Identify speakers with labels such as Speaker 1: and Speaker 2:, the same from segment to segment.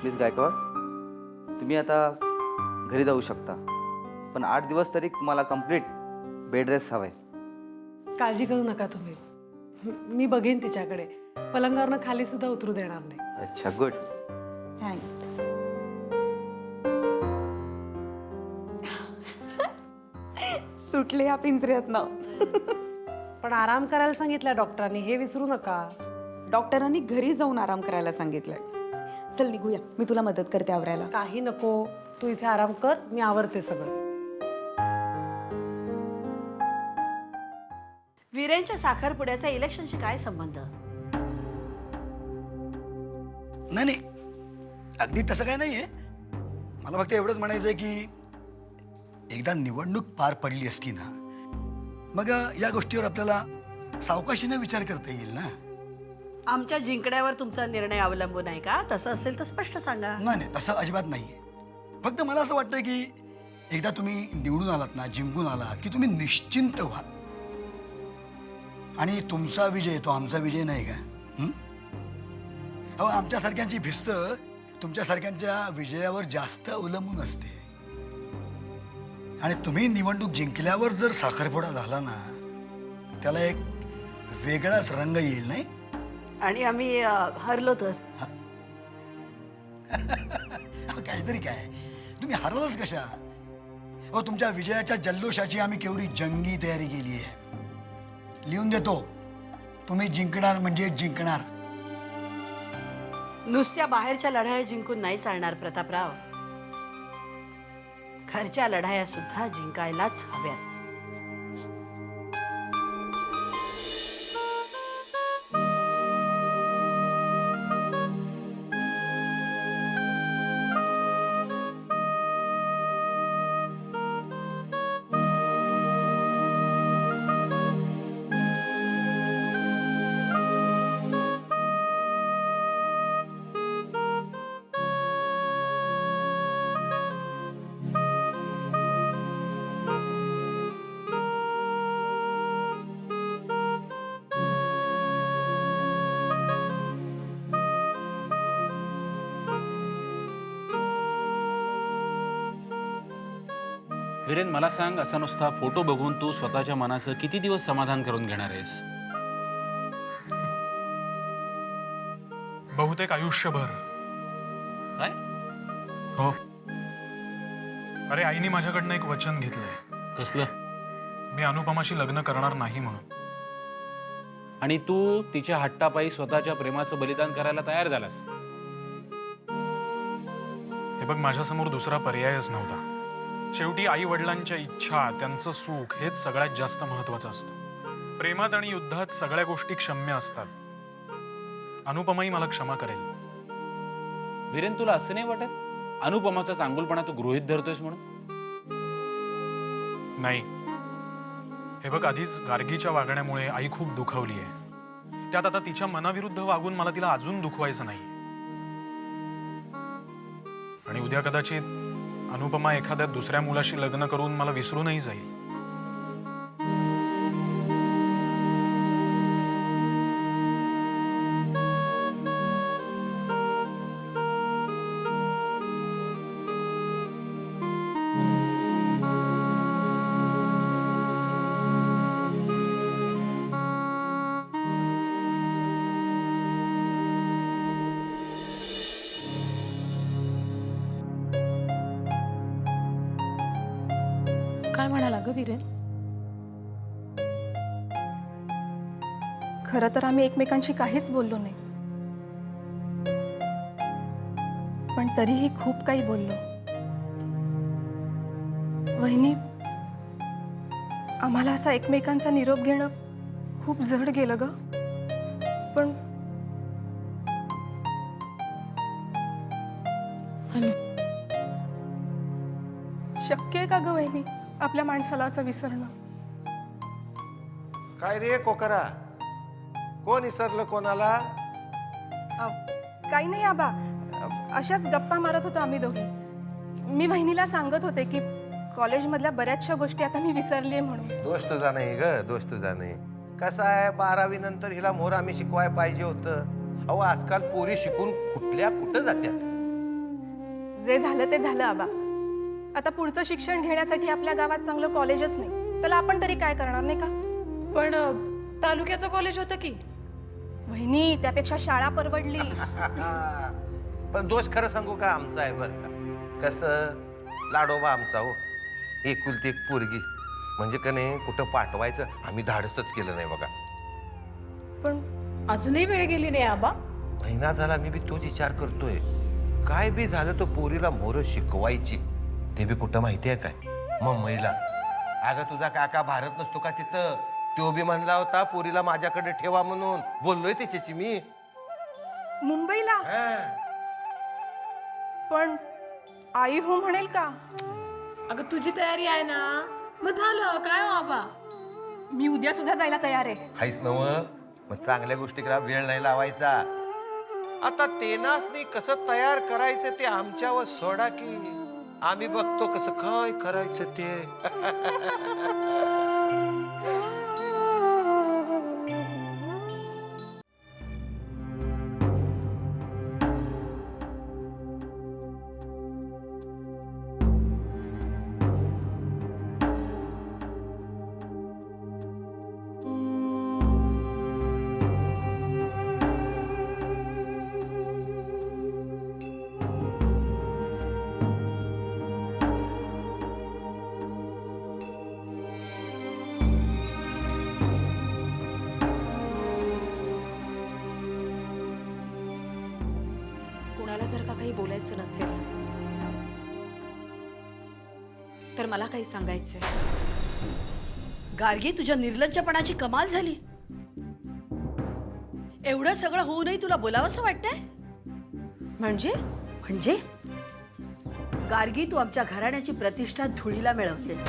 Speaker 1: Miss Gaikwad, तुम्ही आता घरी जाऊ शकता, पण 8 दिवस तरी तुम्हाला कंप्लीट बेड रेस्ट हवाय.
Speaker 2: काळजी करू नका तुम्ही. मी बघेन तिच्याकडे. पलंगावरनं खाली सुद्धा उतरू देणार नाही.
Speaker 1: अच्छा, गुड.
Speaker 3: थँक्स. सुटले या पिंजऱ्यातनं.
Speaker 2: पण आराम करायला सांगितलं डॉक्टरांनी, हे विसरू नका.
Speaker 3: डॉक्टरांनी घरी जाऊन आराम करायला सांगितलंय. चल निघूया, मी तुला मदत करते आवरायला.
Speaker 2: काही नको, तू इथे आराम कर, मी आवरते सगळं.
Speaker 4: वीरेंच्या साखरपुड्याचा इलेक्शनशी काय संबंध?
Speaker 5: नाही नाही, अगदी तसं काय नाहीये. मला फक्त एवढंच म्हणायचंय की एकदा निवडणूक पार पडली असती ना, मग या गोष्टीवर आपल्याला सावकाशीने विचार करता येईल ना.
Speaker 4: आमच्या जिंकण्यावर तुमचा निर्णय अवलंबून आहे का? तसं असेल तर स्पष्ट सांगा.
Speaker 5: नाही नाही, तसं अजिबात नाहीये. फक्त मला असं वाटतंय की एकदा तुम्ही निवडून आलात ना, जिंकून आलात की तुम्ही निश्चिंत व्हा. आणि तुमचा विजय तो आमचा विजय नाही का? हो, आमच्यासारख्यांची भिस्त तुमच्यासारख्यांच्या विजयावर जास्त अवलंबून असते. आणि तुम्ही निवडणूक जिंकल्यावर जर साखरपुडा झाला ना, त्याला एक वेगळाच रंग येईल. नाही
Speaker 4: आणि आम्ही हरलो तर?
Speaker 5: काहीतरी काय, तुम्ही हरवलंच कशा? हो, तुमच्या विजयाच्या जल्लोषाची आम्ही केवढी जंगी तयारी केली आहे. लिहून देतो, तुम्ही जिंकणार म्हणजे जिंकणार.
Speaker 4: नुसत्या बाहेरच्या लढाया जिंकून नाही चालणार प्रतापराव. घरच्या लढाया सुद्धा जिंकायलाच हव्यात.
Speaker 6: वीरेन, मला सांग, असा नुसता फोटो बघून तू स्वतःच्या मनाचं किती दिवस समाधान करून घेणार आहेस?
Speaker 7: बहुतेक आयुष्यभर.
Speaker 6: काय?
Speaker 7: हो. अरे, आईने माझ्याकडनं एक वचन घेतलंय.
Speaker 6: कसलं?
Speaker 7: मी अनुपमाशी लग्न करणार नाही म्हणून.
Speaker 6: आणि तू तिच्या हट्टापायी स्वतःच्या प्रेमाचं बलिदान करायला तयार झालास?
Speaker 7: हे बघ, माझ्यासमोर दुसरा पर्यायच नव्हता. शेवटी आई वडिलांच्या इच्छा, त्यांचं सुख हेच सगळ्यात जास्त महत्वाचं असतं. प्रेमात आणि युद्धात सगळ्या गोष्टी क्षम्य असतात. अनुपमाही मला क्षमा करेल.
Speaker 6: वीरेन, तुला असं नाही वाटत अनुपमाचा चांगुलपणा तू गृहीत धरतोयस म्हणून?
Speaker 7: नाही. हे बघ, आधीच गार्गीच्या वागण्यामुळे आई खूप दुखावली आहे. त्यात आता तिच्या मनाविरुद्ध वागून मला तिला अजून दुखवायचं नाही. आणि उद्या कदाचित अनुपमा एखाद्या दुसऱ्या मुलाशी लग्न करून मला विसरूनही जाईल.
Speaker 8: काय म्हणाला ग वीरेन?
Speaker 9: खरं तर आम्ही एकमेकांशी काहीच बोललो नाही, पण तरीही खूप काही बोललो. वहिनी, आम्हाला असा एकमेकांचा निरोप घेणं खूप जड गेलं ग. पण शक्य आहे का ग वहिनी आपल्या माणसाला असं विसरणं?
Speaker 10: काय रे कोकरा, कोण विसरलं कोणाला?
Speaker 9: काही नाही आबा, अशाच गप्पा मारत होतो आम्ही दोघी. मी बहिणीला सांगत होते की कॉलेजमधल्या बऱ्याचशा गोष्टी आता मी विसरले म्हणून.
Speaker 10: दोष तुझा नाही ग, दोष तुझा नाही. कसं आहे, 12वी नंतर हिला मोर आम्ही शिकवाय पाहिजे होतं. अहो, आजकाल पोरी शिकून कुठल्या कुठं जात्यात.
Speaker 9: जे झालं ते झालं आबा. आता पुढचं शिक्षण घेण्यासाठी आपल्या गावात चांगलं कॉलेजच नाही, त्याला आपण तरी काय करणार नाही का?
Speaker 8: पण तालुक्याचं कॉलेज होतं की.
Speaker 9: वहिनी, त्यापेक्षा शाळा परवडली.
Speaker 10: पण दोष खरं सांगू का आमचा आहे बरं का. कसं लाडोबा आमचा हो, एकुलती एक पोरगी म्हणजे का नाही कुठं पाठवायचं आम्ही धाडसच केलं नाही बघा.
Speaker 8: पण अजूनही वेळ गेली नाही आबा.
Speaker 10: महिना झाला मी बी तोच विचार करतोय. काय बी झालं तो पोरीला मोर शिकवायची, ते बी कुठं माहिती आहे काय मुंबईला. अगं तुझा काका भारत नसतो का तिथं, तो बी म्हणला होता पोरीला माझ्याकडे ठेवा म्हणून. बोललोय त्याच्याशी मी.
Speaker 9: मुंबईला? पण आई हो म्हणेल का?
Speaker 8: अगं तुझी तयारी आहे ना, मग झालं काय हो आबा.
Speaker 9: मी उद्या सुद्धा जायला तयार आहे.
Speaker 10: हायच नव, मग चांगल्या गोष्टीकडे वेळ नाही लावायचा. आता तेनासनी कसं तयार करायचं ते आमच्यावर सोडा की, आम्ही बघतो कसं काय करायचं ते.
Speaker 3: कोणाला जर का काही बोलायचं नसेल तर मला काही सांगायचंय.
Speaker 4: गार्गी, तुझ्या निर्लज्जपणाची कमाल झाली. एवढं सगळं होऊनही तुला बोलावंसं वाटतंय.
Speaker 3: म्हणजे
Speaker 4: म्हणजे गार्गी, तू आमच्या घराण्याची प्रतिष्ठा धुळीला मिळवतेस.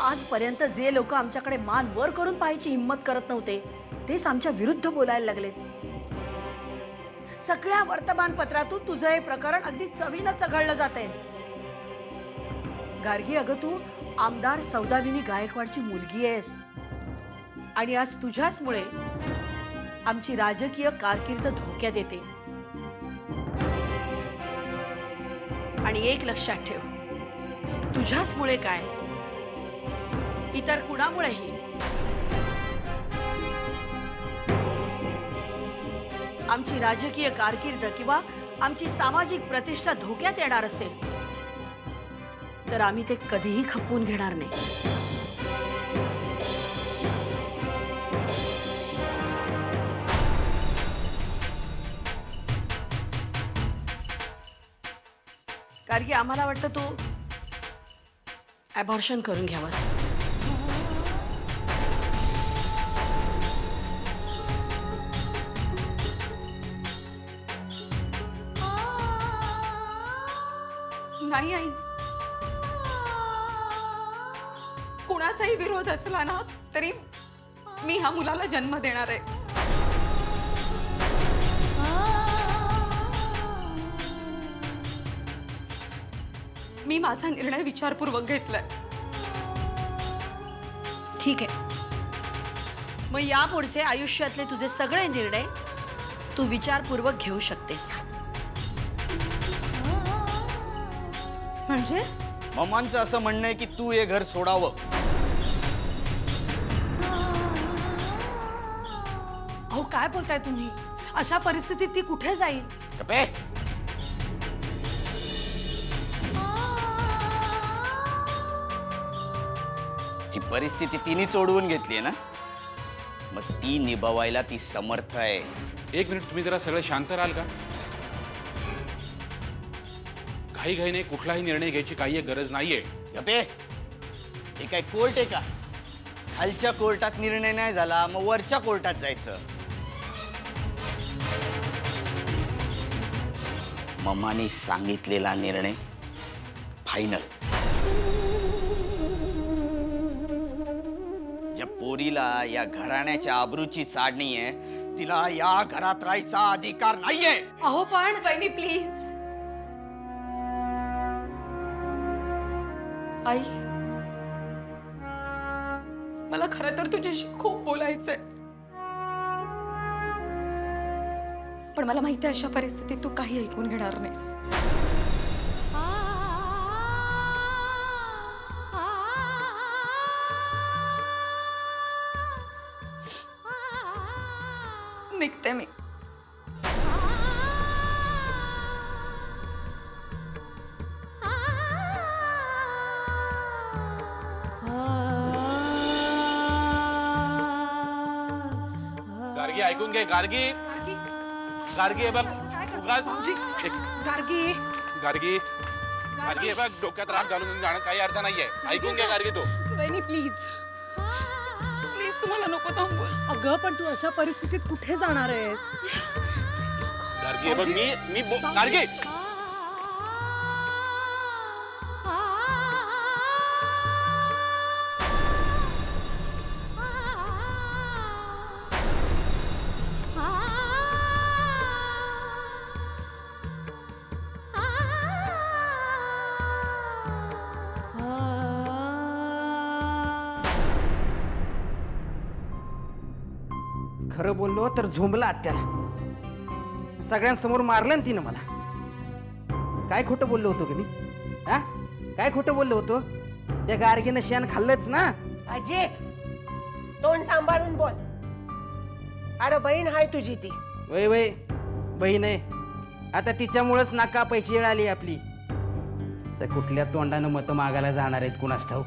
Speaker 4: आजपर्यंत जे लोक आमच्याकडे मान वर करून पाहायची हिंमत करत नव्हते, तेच आमच्या विरुद्ध बोलायला लागलेत. सगळ्या वर्तमानपत्रातून तुझं हे प्रकरण अगदी चवीनं चघळलं जातंय. गार्गी, अगं तू आमदार सौदामिनी गायकवाडची मुलगी आहेस आणि आज तुझ्याचमुळे आमची राजकीय कारकीर्द धोक्यात येते. आणि एक लक्षात ठेव, तुझ्याचमुळे काय, इतर कुणामुळेही आमची राजकीय कारकीर्द किंवा आमची सामाजिक प्रतिष्ठा धोक्यात येणार असेल तर आम्ही ते कधीही खपवून घेणार नाही. कारण की आम्हाला वाटतं तू ॲबॉर्शन करून घ्यावं.
Speaker 3: नाही आई, कुणाचाही विरोध असला ना तरी मी ह्या मुलाला जन्म देणार आहे. मी माझा निर्णय विचारपूर्वक घेतलाय.
Speaker 4: ठीक आहे, मग यापुढचे आयुष्यातले तुझे सगळे निर्णय तू विचारपूर्वक घेऊ शकतेस.
Speaker 3: म्हणजे
Speaker 1: मम्मांचं असं म्हणणं आहे की तू हे घर सोडावं.
Speaker 2: अहो काय बोलताय तुम्ही? अशा परिस्थितीत ती कुठे जाईल?
Speaker 6: कपे
Speaker 11: ही परिस्थिती तिने सोडवून घेतली ना, मग ती निभावायला ती समर्थ आहे.
Speaker 6: एक मिनिट, तुम्ही जरा सगळे शांत राहाल का? घाईघाईने कुठलाही निर्णय घ्यायची काही गरज नाहीये.
Speaker 11: गपे, हे काय कोर्ट आहे का? खालच्या कोर्टात निर्णय नाही झाला मग वरच्या कोर्टात जायचं. मम्माने सांगितलेला निर्णय फायनल. ज्या पोरीला या घराण्याच्या आबरूची चाडणी आहे तिला या घरात राहायचा अधिकार नाहीये.
Speaker 3: अहो पण बहिणी प्लीज. आई, मला खरं तर तुझ्याशी खूप बोलायचंय. पण मला माहिती आहे अशा परिस्थितीत तू काही ऐकून घेणार नाहीस. निघते मी.
Speaker 6: गार्गी ऐकून घे. गार्गी गार्गी हे बघ उगाच
Speaker 2: गार्गी
Speaker 6: गार्गी गार्गी हे बघ डोक्यात राग घालून जाणं काही अर्थ नाहीये. ऐकून घे गार्गी तू.
Speaker 3: वहिनी प्लीज प्लीज तुम्हाला नको थांबूस.
Speaker 2: अगं पण तू अशा परिस्थितीत कुठे जाणार आहेस?
Speaker 6: गार्गी हे बघ गार्गी
Speaker 11: खरं बोललो तर झोंबला आत्याला. सगळ्यांसमोर मारलं ना तिनं मला. काय खोटं बोललो होतो की मी? हा काय खोटं बोललो होतो? त्या गार्गीनं शेण खाल्लंच ना.
Speaker 4: अजित तोंड सांभाळून बोल. अरे बहीण हाय तुझी ती.
Speaker 11: वय वय बहीण आहे. आता तिच्यामुळंच नाका पैची वेळ आली आपली. तर कुठल्या तोंडानं मतं मागायला जाणार आहेत कुणास ठाऊक.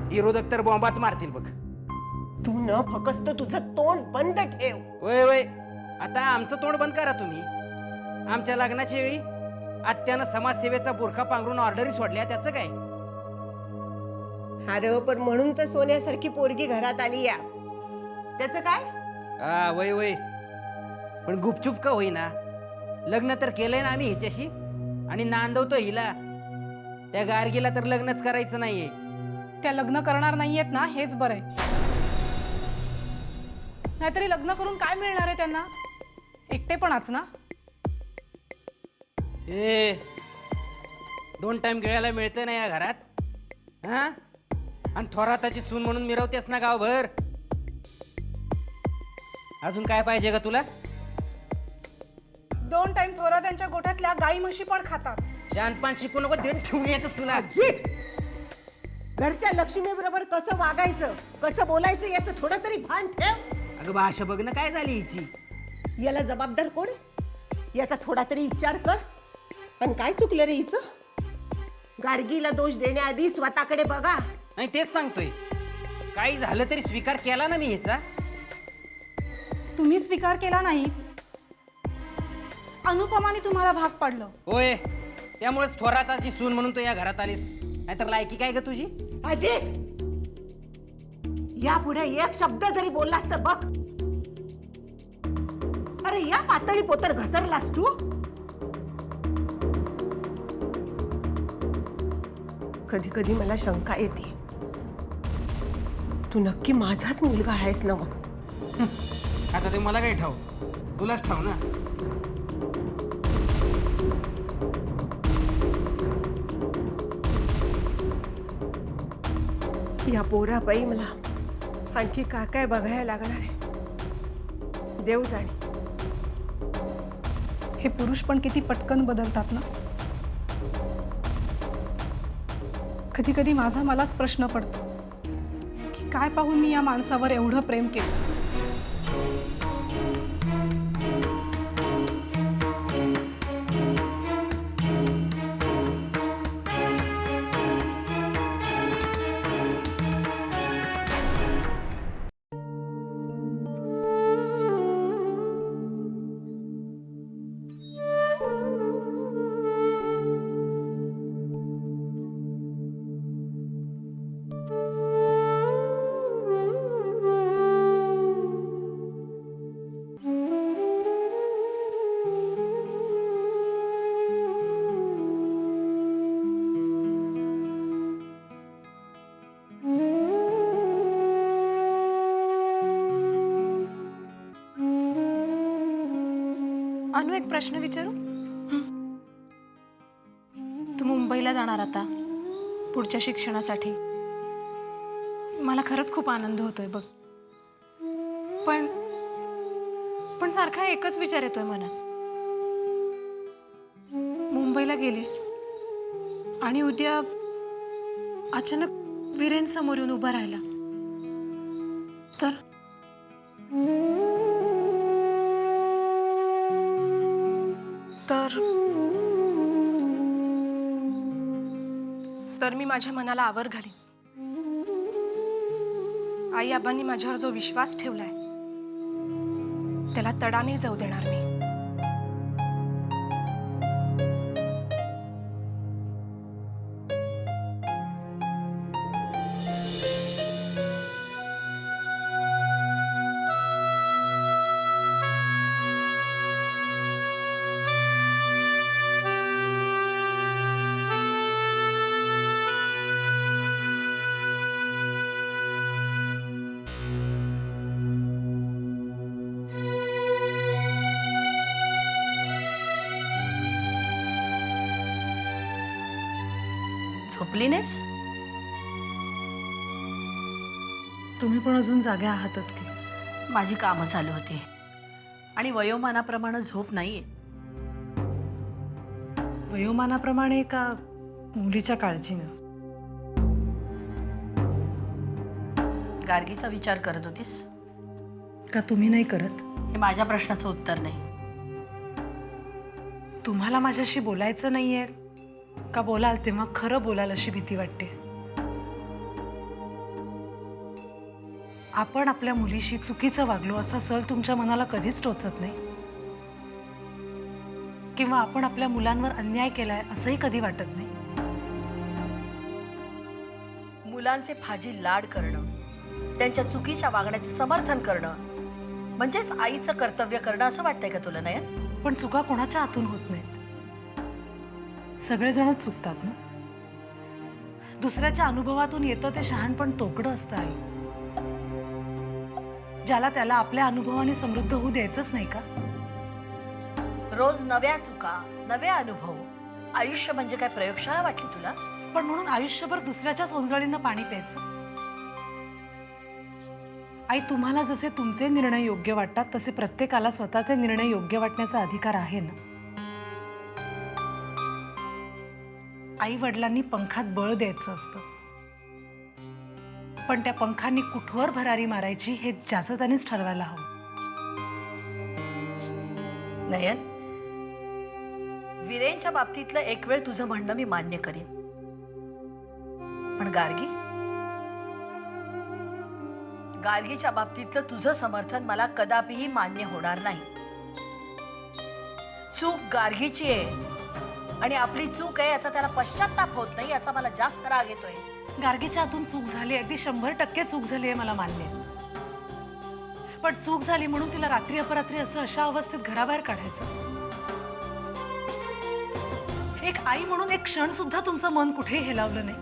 Speaker 11: विरोधक तर बॉम्बाच मारतील बघ.
Speaker 4: तू न फकस्त तुझं तोंड बंद ठेव.
Speaker 11: वय वय आता आमचं तोंड बंद करा तुम्ही. आमच्या लग्नाच्या वेळी आत्यानं समाजसेवेचा बुरखा पांघरून ऑर्डरी सोडल्या त्याचं काय?
Speaker 4: अरे पण म्हणून तर सोन्यासारखी पोरगी घरात आली या. त्याचं काय?
Speaker 11: हा वय वय पण गुपचूप का होईना लग्न तर केलंय ना आम्ही हिच्याशी. आणि नांदवतो हिला. त्या गार्गीला तर लग्नच करायचं नाहीये.
Speaker 9: त्या लग्न करणार नाहीयेत ना हेच बरं आहे. नाहीतरी लग्न करून काय मिळणार आहे त्यांना? एकटेपणाच ना.
Speaker 11: ए 2 टाइम गिळायला मिळतं ना या घरात. हा आणि थोराताची सून म्हणून मिरवतेस ना गावभर. अजून काय पाहिजे का तुला?
Speaker 9: 2 टाइम थोरा त्यांच्या गोठ्यातल्या गाई म्हशी पण खातात.
Speaker 11: शानपान शिकू नको देऊन ठेवून येतच तुला.
Speaker 4: घरच्या लक्ष्मी बरोबर कसं वागायचं कसं बोलायचं याचं थोडं तरी भान ठेव.
Speaker 11: अगं भाषा बघ ना काय झाली हिची.
Speaker 4: याला जबाबदार कोण? याचा थोडा तरी विचार कर. पण काय चुकलं रे हिचं? गार्गीला दोष देण्याआधी स्वतःकडे बघा.
Speaker 11: नाही तेच सांगतोय. काही झालं तरी स्वीकार केला ना मी ह्याचा.
Speaker 9: तुम्ही स्वीकार केला नाही. अनुपमाने तुम्हाला भाग पडलं.
Speaker 11: होय त्यामुळेच थोराताची सून म्हणून तो या घरात आलीस. नाहीतर लायकी काय ग तुझी?
Speaker 4: अजित यापुढे एक शब्द जरी बोललास तर बघ. अरे या पातळी पोतर घसरलास तू. कधी कधी मला शंका येते तू नक्की माझाच मुलगा आहेस ना.
Speaker 11: आता ते मला काय ठाऊ तुलाच ठाऊ ना.
Speaker 4: या पोरापायी मला आणखी काय काय बघायला लागणार आहे देव जाणे.
Speaker 9: हे पुरुष पण किती पटकन बदलतात ना. कधी कधी माझा मलाच प्रश्न पडतो की काय पाहून मी या माणसावर एवढं प्रेम केलं.
Speaker 8: अनु एक प्रश्न विचारू? तू मुंबईला जाणार आता पुढच्या शिक्षणासाठी. मला खरंच खूप आनंद होतोय बघ. पण सारखा एकच विचार येतोय मनात. मुंबईला गेलीस आणि उद्या अचानक वीरेन समोर येऊन उभा राहिला तर
Speaker 9: तर मी माझ्या मनाला आवर घालीन. आई आबांनी माझ्यावर जो विश्वास ठेवलाय त्याला तडा नाही जाऊ देणार मी.
Speaker 4: झोपली नाहीस?
Speaker 2: तुम्ही पण अजून जाग्या आहातच की.
Speaker 4: माझी कामं चालू होती आणि वयोमानाप्रमाणे झोप नाहीये.
Speaker 2: वयोमानाप्रमाणे का मुलीच्या काळजीनं?
Speaker 4: गार्गीचा विचार करत होतीस?
Speaker 2: का तुम्ही नाही करत?
Speaker 4: हे माझ्या प्रश्नाचं उत्तर नाही.
Speaker 2: तुम्हाला माझ्याशी बोलायचं नाहीये का बोलाल तेव्हा खरं बोलाल अशी भीती वाटते? आपण आपल्या मुलीशी चुकीचं वागलो असा सल तुमच्या मनाला कधीच टोचत नाही? किंवा आपण आपल्या मुलांवर अन्याय केलाय असंही कधी वाटत नाही?
Speaker 4: मुलांचे फाजी लाड करणं, त्यांच्या चुकीच्या वागण्याचे समर्थन करणं म्हणजेच आईचं कर्तव्य करणं असं वाटतंय का तुला नयन?
Speaker 2: पण चुका कोणाच्या हातून होत नाहीत. सगळेजणच चुकतात ना. दुसऱ्याच्या अनुभवातून येतं ते शहाणपण तोकडं असतं आई. ज्याला त्याला आपल्या अनुभवाने समृद्ध होऊ द्यायचंच नाही का?
Speaker 4: रोज नव्या चुका, नवे अनुभव. आयुष्य म्हणजे काय प्रयोगशाळा वाटली तुला?
Speaker 2: पण म्हणून आयुष्यभर दुसऱ्याच्याच ओंजळीनं पाणी प्यायचं? आई, तुम्हाला जसे तुमचे निर्णय योग्य वाटतात तसे प्रत्येकाला स्वतःचे निर्णय योग्य वाटण्याचा अधिकार आहे ना. आई वडिलांनी पंखात बळ द्यायचं असतं, पण त्या पंखांनी कुठवर भरारी मारायची हे ज्याचं त्यानेच ठरवायला हवं.
Speaker 4: नयन, वीरेंच्या बाबतीतलं एक वेळ तुझं म्हणणं मी मान्य करीन, पण गार्गीच्या बाबतीतलं तुझं समर्थन मला कदापिही मान्य होणार नाही. चूक गार्गीची आहे आणि आपली चूक आहे याचा त्याला पश्चाताप होत नाही याचा मला जास्त राग येतोय.
Speaker 2: गार्गीच्या हातून चूक झाली, अगदी 100% चूक झाली आहे, मला मान्य आहे. पण चूक झाली म्हणून तिला रात्री अपरात्री असं अशा अवस्थेत घराबाहेर काढायचं? एक आई म्हणून एक क्षण सुद्धा तुमचं मन कुठेही हेलावलं नाही?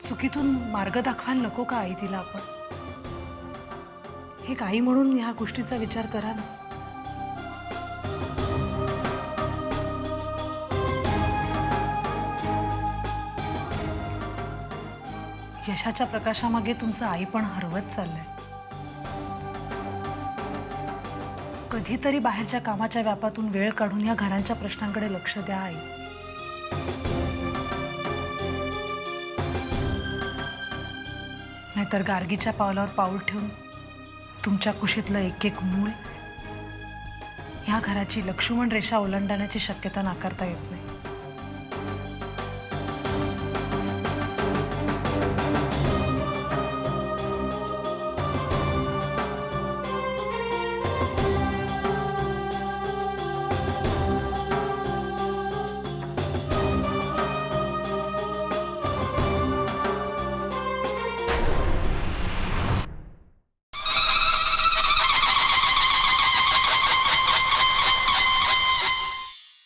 Speaker 2: चुकीतून मार्ग दाखवायला नको का आई तिला? आपण एक आई म्हणून ह्या गोष्टीचा विचार करा ना. यशाच्या प्रकाशामागे तुमचं आई पण हरवत चाललंय. कधीतरी बाहेरच्या कामाच्या व्यापातून वेळ काढून या घरांच्या प्रश्नांकडे लक्ष द्या आई. नाहीतर गार्गीच्या पावलावर पाऊल ठेवून तुमच्या कुशीतलं एक एक मूल ह्या घराची लक्ष्मण रेषा ओलांडण्याची शक्यता नाकारता येत नाही.